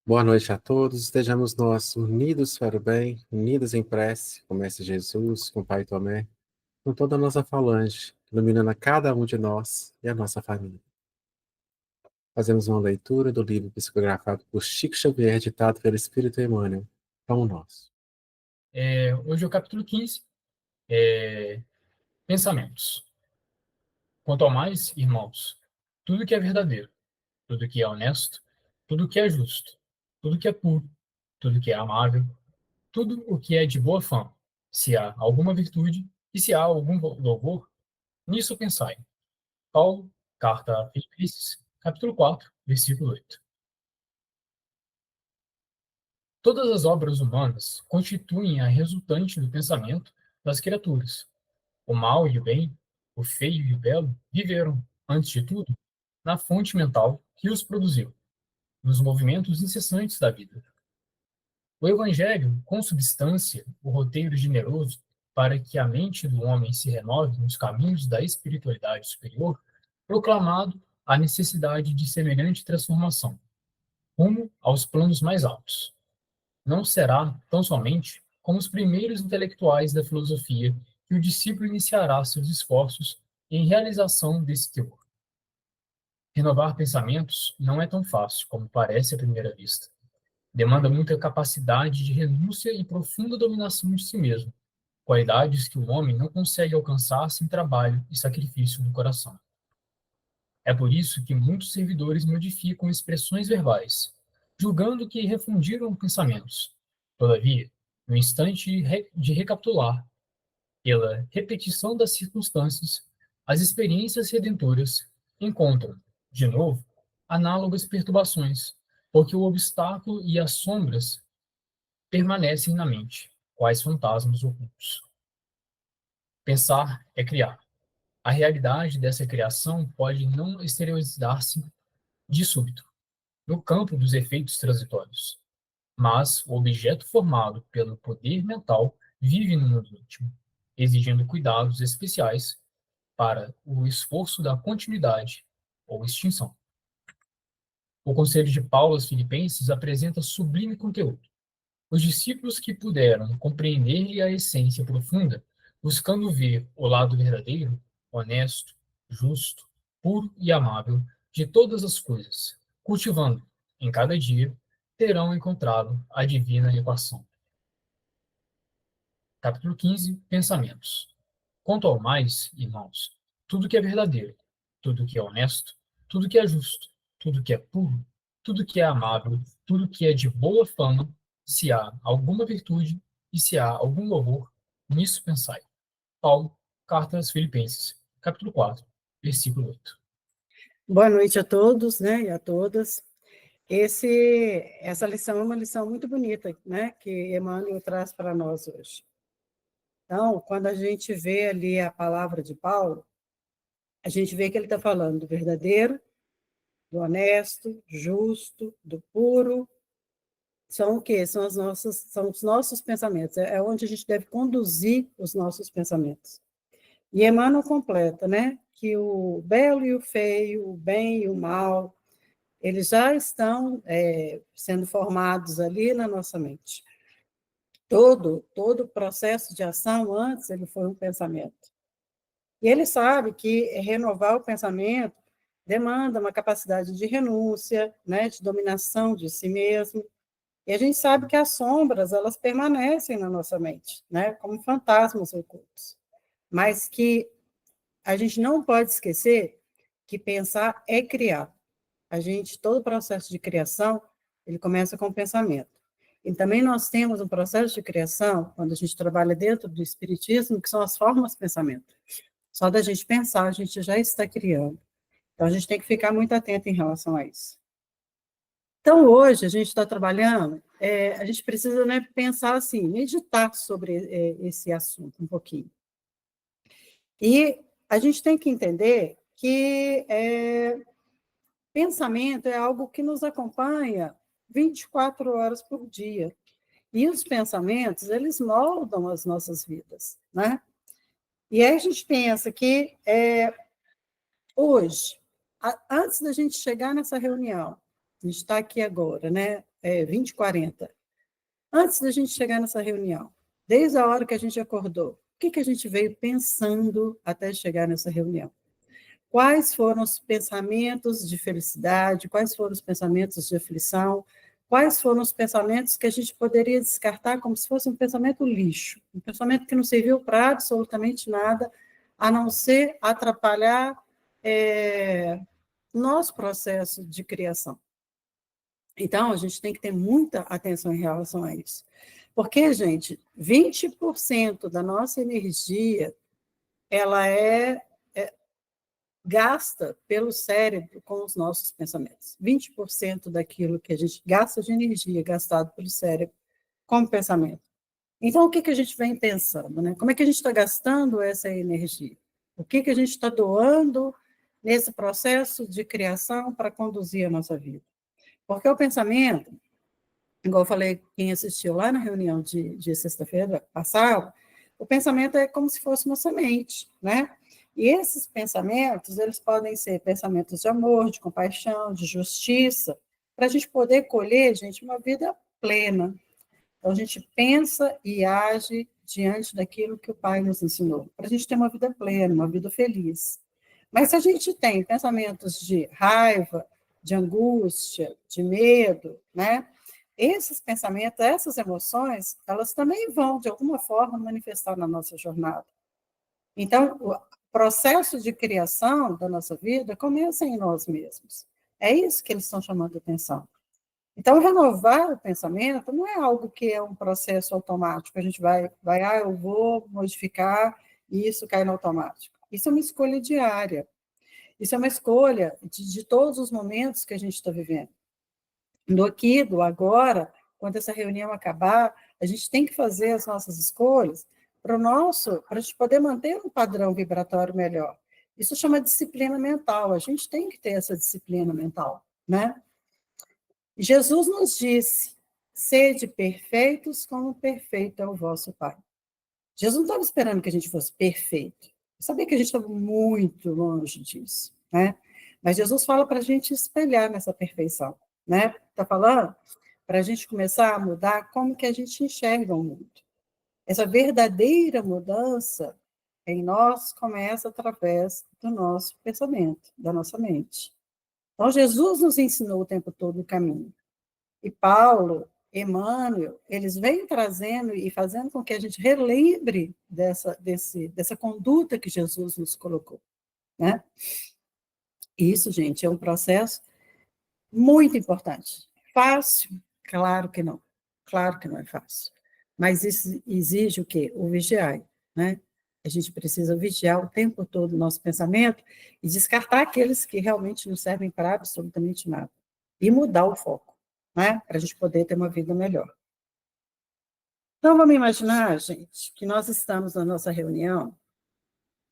Boa noite a todos, estejamos nós unidos para o bem, unidos em prece, com o Mestre Jesus, com o Pai Tomé, com toda a nossa falange, iluminando a cada um de nós e a nossa família. Fazemos uma leitura do livro psicografado por Chico Xavier, ditado pelo Espírito Emmanuel, Pão Nosso. Hoje é o capítulo 15, Pensamentos. Quanto ao mais, irmãos, tudo que é verdadeiro, tudo que é honesto, tudo que é justo, tudo que é puro, tudo que é amável, tudo o que é de boa fama, se há alguma virtude e se há algum louvor, nisso pensai. Paulo, carta a Filipenses, capítulo 4, versículo 8. Todas as obras humanas constituem a resultante do pensamento das criaturas. O mal e o bem, o feio e o belo, viveram, antes de tudo, na fonte mental que os produziu, nos movimentos incessantes da vida. O Evangelho, com substância, o roteiro generoso para que a mente do homem se renove nos caminhos da espiritualidade superior, proclamado a necessidade de semelhante transformação, rumo aos planos mais altos. Não será, tão somente, como os primeiros intelectuais da filosofia que o discípulo iniciará seus esforços em realização desse teor. Renovar pensamentos não é tão fácil como parece à primeira vista. Demanda muita capacidade de renúncia e profunda dominação de si mesmo, qualidades que o homem não consegue alcançar sem trabalho e sacrifício do coração. É por isso que muitos servidores modificam expressões verbais, julgando que refundiram pensamentos. Todavia, no instante de recapitular, pela repetição das circunstâncias, as experiências redentoras encontram, de novo, análogas perturbações, porque o obstáculo e as sombras permanecem na mente, quais fantasmas ocultos. Pensar é criar. A realidade dessa criação pode não exteriorizar-se de súbito, no campo dos efeitos transitórios, mas o objeto formado pelo poder mental vive no mundo íntimo, exigindo cuidados especiais para o esforço da continuidade ou extinção. O Conselho de Paulo aos Filipenses apresenta sublime conteúdo. Os discípulos que puderam compreender-lhe a essência profunda, buscando ver o lado verdadeiro, honesto, justo, puro e amável de todas as coisas, cultivando, em cada dia, terão encontrado a divina equação. Capítulo 15, Pensamentos. Quanto ao mais, irmãos, tudo que é verdadeiro, tudo que é honesto, tudo que é justo, tudo que é puro, tudo que é amável, tudo que é de boa fama, se há alguma virtude e se há algum louvor, nisso pensai. Paulo, carta aos Filipenses, capítulo 4, versículo 8. Boa noite a todos, né, e a todas. Essa lição é uma lição muito bonita, né, que Emmanuel traz para nós hoje. Então, quando a gente vê ali a palavra de Paulo, a gente vê que ele está falando do verdadeiro, do honesto, justo, do puro. São o quê? São os nossos pensamentos. É onde a gente deve conduzir os nossos pensamentos. E Emmanuel completa, né, que o belo e o feio, o bem e o mal, eles já estão sendo formados ali na nossa mente. Todo o processo de ação, antes, ele foi um pensamento. E ele sabe que renovar o pensamento demanda uma capacidade de renúncia, né, de dominação de si mesmo. E a gente sabe que as sombras, elas permanecem na nossa mente, né, como fantasmas ocultos. Mas que a gente não pode esquecer que pensar é criar. Todo o processo de criação, ele começa com o pensamento. E também nós temos um processo de criação, quando a gente trabalha dentro do espiritismo, que são as formas de pensamento. Só da gente pensar, a gente já está criando. Então, a gente tem que ficar muito atento em relação a isso. Então, hoje, a gente está trabalhando, a gente precisa, né, pensar assim, meditar sobre esse assunto um pouquinho. E a gente tem que entender que pensamento é algo que nos acompanha 24 horas por dia. E os pensamentos, eles moldam as nossas vidas, né? E aí a gente pensa que hoje, antes da gente chegar nessa reunião, a gente está aqui agora, né? 20h40. Antes da gente chegar nessa reunião, desde a hora que a gente acordou, o que a gente veio pensando até chegar nessa reunião? Quais foram os pensamentos de felicidade? Quais foram os pensamentos de aflição? Quais foram os pensamentos que a gente poderia descartar como se fosse um pensamento lixo? Um pensamento que não serviu para absolutamente nada, a não ser atrapalhar nosso processo de criação. Então, a gente tem que ter muita atenção em relação a isso. Porque, gente, 20% da nossa energia, ela é gasta pelo cérebro com os nossos pensamentos. 20% daquilo que a gente gasta de energia gastado pelo cérebro como pensamento. Então, o que a gente vem pensando? Né? Como é que a gente está gastando essa energia? O que a gente está doando nesse processo de criação para conduzir a nossa vida? Porque o pensamento, igual eu falei, quem assistiu lá na reunião de sexta-feira passada, o pensamento é como se fosse uma semente, né? E esses pensamentos, eles podem ser pensamentos de amor, de compaixão, de justiça, para a gente poder colher, gente, uma vida plena. Então, a gente pensa e age diante daquilo que o Pai nos ensinou, para a gente ter uma vida plena, uma vida feliz. Mas se a gente tem pensamentos de raiva, de angústia, de medo, né? Esses pensamentos, essas emoções, elas também vão, de alguma forma, manifestar na nossa jornada. Então, o processo de criação da nossa vida começa em nós mesmos. É isso que eles estão chamando de atenção. Então, renovar o pensamento não é algo que é um processo automático. A gente vai eu vou modificar e isso cai no automático. Isso é uma escolha diária. Isso é uma escolha de todos os momentos que a gente está vivendo. Do aqui, do agora, quando essa reunião acabar, a gente tem que fazer as nossas escolhas para a gente poder manter um padrão vibratório melhor. Isso chama disciplina mental. A gente tem que ter essa disciplina mental, né? Jesus nos disse: sede perfeitos como perfeito é o vosso Pai. Jesus não estava esperando que a gente fosse perfeito. Eu sabia que a gente estava muito longe disso, né? Mas Jesus fala para a gente espelhar nessa perfeição, né? Está falando para a gente começar a mudar como que a gente enxerga o mundo. Essa verdadeira mudança em nós começa através do nosso pensamento, da nossa mente. Então, Jesus nos ensinou o tempo todo o caminho. E Paulo, Emmanuel, eles vêm trazendo e fazendo com que a gente relembre dessa conduta que Jesus nos colocou, né? Isso, gente, é um processo muito importante. Fácil? Claro que não. Claro que não é fácil. Mas isso exige o quê? O vigiar, né? A gente precisa vigiar o tempo todo o nosso pensamento e descartar aqueles que realmente não servem para absolutamente nada. E mudar o foco, né? Para a gente poder ter uma vida melhor. Então, vamos imaginar, gente, que nós estamos na nossa reunião,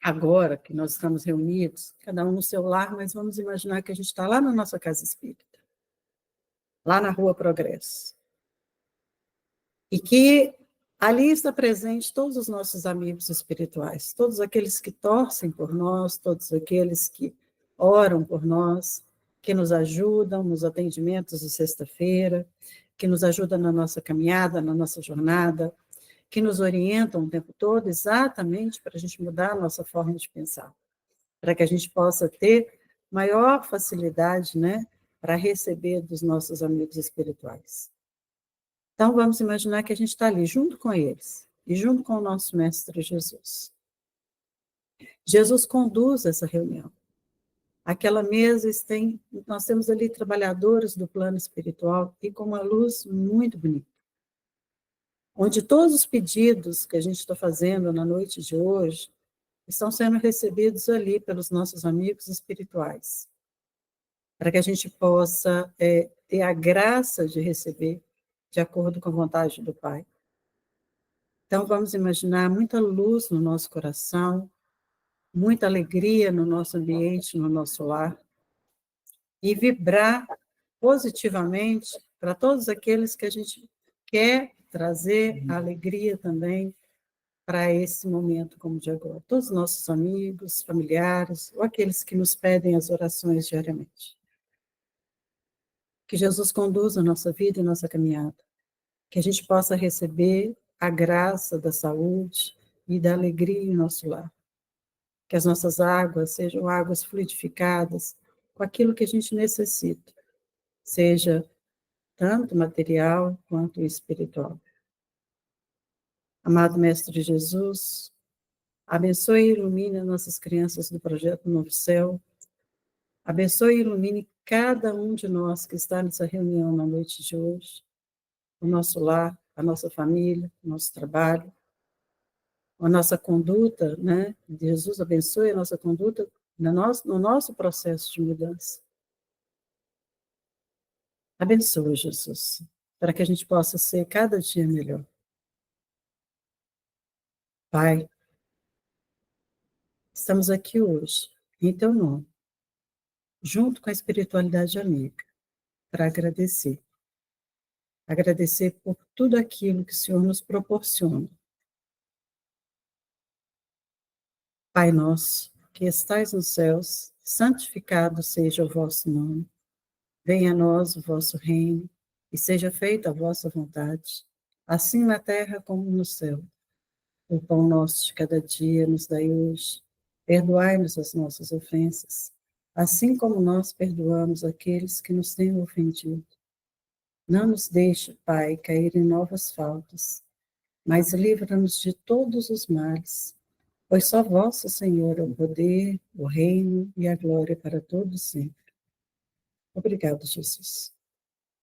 agora que nós estamos reunidos, cada um no seu lar, mas vamos imaginar que a gente está lá na nossa casa espírita, lá na Rua Progresso. E que ali está presente todos os nossos amigos espirituais, todos aqueles que torcem por nós, todos aqueles que oram por nós, que nos ajudam nos atendimentos de sexta-feira, que nos ajudam na nossa caminhada, na nossa jornada, que nos orientam o tempo todo exatamente para a gente mudar a nossa forma de pensar, para que a gente possa ter maior facilidade, né, para receber dos nossos amigos espirituais. Então, vamos imaginar que a gente está ali junto com eles e junto com o nosso Mestre Jesus. Jesus conduz essa reunião. Aquela mesa nós temos ali trabalhadores do plano espiritual e com uma luz muito bonita, onde todos os pedidos que a gente está fazendo na noite de hoje estão sendo recebidos ali pelos nossos amigos espirituais, para que a gente possa ter a graça de receber de acordo com a vontade do Pai. Então, vamos imaginar muita luz no nosso coração, muita alegria no nosso ambiente, no nosso lar, e vibrar positivamente para todos aqueles que a gente quer trazer alegria também para esse momento como de agora. Todos os nossos amigos, familiares, ou aqueles que nos pedem as orações diariamente. Que Jesus conduza a nossa vida e nossa caminhada. Que a gente possa receber a graça da saúde e da alegria em nosso lar. Que as nossas águas sejam águas fluidificadas com aquilo que a gente necessita, seja tanto material quanto espiritual. Amado Mestre Jesus, abençoe e ilumine as nossas crianças do Projeto Novo Céu. Abençoe e ilumine cada um de nós que está nessa reunião na noite de hoje, o nosso lar, a nossa família, o nosso trabalho, a nossa conduta, né? Jesus abençoe a nossa conduta no nosso processo de mudança. Abençoe, Jesus, para que a gente possa ser cada dia melhor. Pai, estamos aqui hoje, em Teu nome, junto com a espiritualidade amiga, para agradecer. Agradecer por tudo aquilo que o Senhor nos proporciona. Pai nosso, que estais nos céus, santificado seja o vosso nome. Venha a nós o vosso reino, e seja feita a vossa vontade, assim na terra como no céu. O pão nosso de cada dia nos dai hoje. Perdoai-nos as nossas ofensas, assim como nós perdoamos aqueles que nos têm ofendido. Não nos deixe, Pai, cair em novas faltas, mas livra-nos de todos os males, pois só vosso, Senhor, é o poder, o reino e a glória para todos sempre. Obrigado, Jesus.